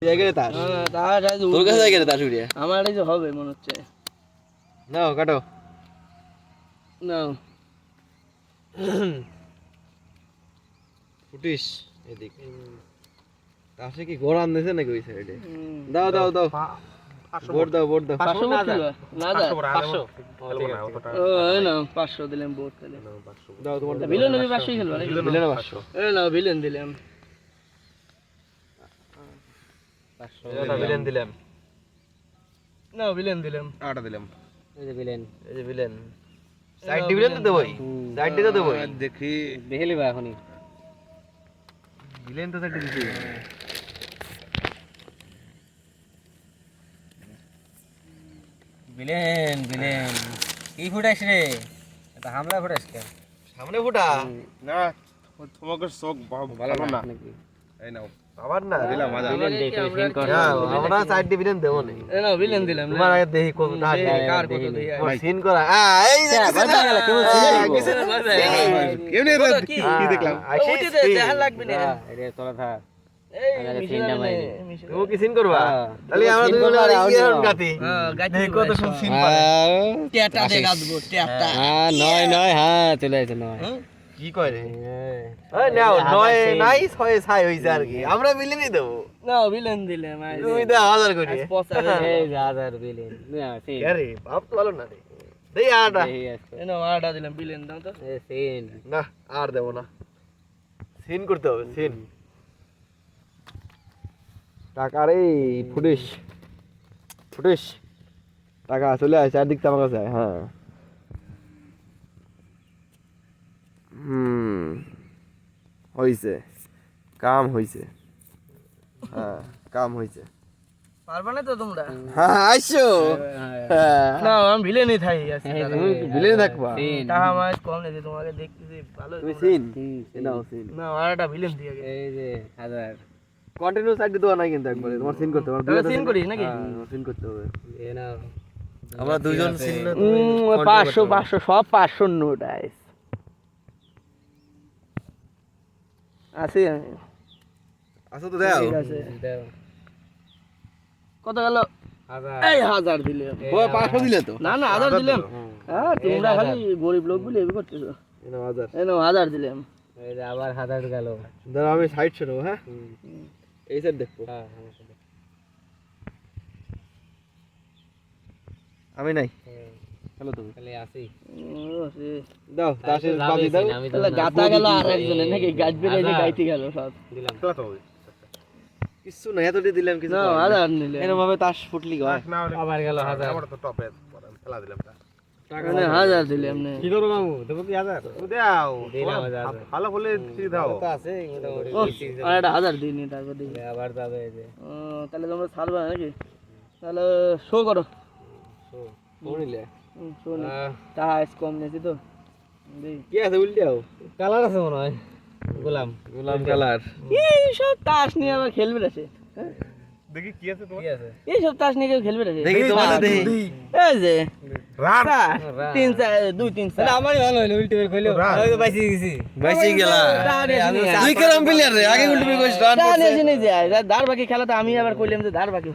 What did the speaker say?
জায়গায় তাস তোর কাছে জায়গায় তাস উড়িয়ে আমার এই যে হবে মনে হচ্ছে। নাও কাটো নাও ফুটিস এদিক তাসে কি ঘোড়া আনতেছে নাকি ওই সাইডে? দাও দাও দাও বোর্ড দাও বোর্ড দাও 500 না দা 500 ও এই নাও 500 দিলাম বোর্ড তাহলে দাও তোমার ভিলেন আমি 500 খেলবো নাকি? ভিলেন 500 এই নাও ভিলেন দিলাম 500 ভিলেন দিলাম নাও ভিলেন দিলাম আটা দিলাম এই যে ভিলেন সাইড ডিভিডেন্ড তো দেবই সাইড দিতে দেবই দেখি বেহেলিবা এখনি ভিলেন তো সাইড দিছি ভিলেন ভিলেন কি ফুটাইছ রে? এটা হামলা ফুটাইছ কেন? সামনে ফুটা না তোমাকে চোখ ভালো না এই নাও আবার না দিলাম মজা ভিলেন দেখে সিন কর না আমরা সাইড ডিভিডেন্ড দেব না এই নাও ভিলেন দিলাম তোমার আগে দেখি কত টাকা কার কত দেই সিন করা এই যে বাজা গেল কেউ সিন বাজা এমনি কি দেখলাম ওইতে দেখা লাগবে না এটা তোলা থাক এই সিনটা মাইনে তুমি কি সিন করবা তাহলে আমরা দুজন ইয়ার গাতি দেখি কত সুন্দর সিন পারে টেটা দেখা দেব টেটা হ্যাঁ নয় নয় হ্যাঁ চলে আসে নয় কি কয় রে এই নাও নয় নাই ছয় ছাই হইছে আর কি আমরা মিলেনই দেব নাও ভিলেন দিলাম তুমি দে 1000 করে এই হাজার বিলেন না সিন আরে বাপ তো ভালো না রে দেই আটা এই আছে এই নাও আটা দিলাম ভিলেন দাও তো এই সিন না আর দেব না সিন করতে হবে সিন টাকা রে ফুটিস ফুটিস টাকা চলে আসে চারদিক আমার কাছে হ্যাঁ হইছে কাম হইছে হ্যাঁ কাম হইছে পারবা না তো তোমরা? হ্যাঁ আইসো না আমি ভিলেনই থাই আছি তুমি ভিলেন থাকবা টাকা আমার কম নেই তোমাকে দেখতেছি ভালো তুমি সিন নাও সিন না আরটা ভিলেন দিয়ে আগে এই যে হাজার কন্টিনিউ সাইড দেওয়া নাই কিন্তু একবারে তোমার সিন করতে হবে তাহলে সিন করি নাকি? সিন করতে হবে এ নাও আমরা দুইজন সিন 500 500 সব 500 নোট আইস আছে আচ্ছা তো দাও ঠিক আছে দাও কত গেল? হাজার এই 1000 দিলাম ও 500 দিলে তো না না 1000 দিলাম হ্যাঁ তোমরা খালি গরিব লোক বলে এভাবে করতেছো এই নাও 1000 এই নাও 1000 দিলাম এই যে আবার হাজার গেল দাঁড়াও আমি সাইড সরব হ্যাঁ এই সাইড দেখো হ্যাঁ আমি নাই হ্যালো তুমি খালি আসি দাও তাসের বাজি দাও আমি তো তাহলে গাতা গেল আরেকজনের নাকি গাছ বেড়ে যে গাইতে গেল সব দিলাম খেলা তো হবে কিছু না এতটি দিলাম কিছু না 1000 নিলে এরকম ভাবে তাস ফুটলি হয় না হলে আবার গেল হাজার আমার তো টপে খেলা দিলাম মানে 1000 দিলাম না কি করব মামু দেবো কি হাজার দাও দিলাম হাজার ভালো হলে ঠিক দাও তো আছে মোটামুটি ও আর একটা 1000 দিই নি তারপর দিই আবার যাবে এই যে তাহলে তোমরা ছাড়বা নাকি? তাহলে শো করো কোনিলে শো নি টাকা কম নেছি তো দেই কি আছে উল্টাও কালার আছে মনে হয় গোলাম গোলাম কালার এই সব তাস নিয়ে আবার খেলবে আছে দেখি কি আছে তোমার কি আছে এই সব তাস নিয়ে কেউ খেলবে আছে দেখি তোমাদের দেখি এই যে রান 3 4 2 3 4 আমারই ভালো হলো উল্টে বের কইলো আমি তো বাইসি গেছি বাইসি গেলা তুই কেরম প্লেয়ার রে আগে উল্টে কইছ রান দার বাকি খেলাতে আমি আবার কইলাম যে দার বাকি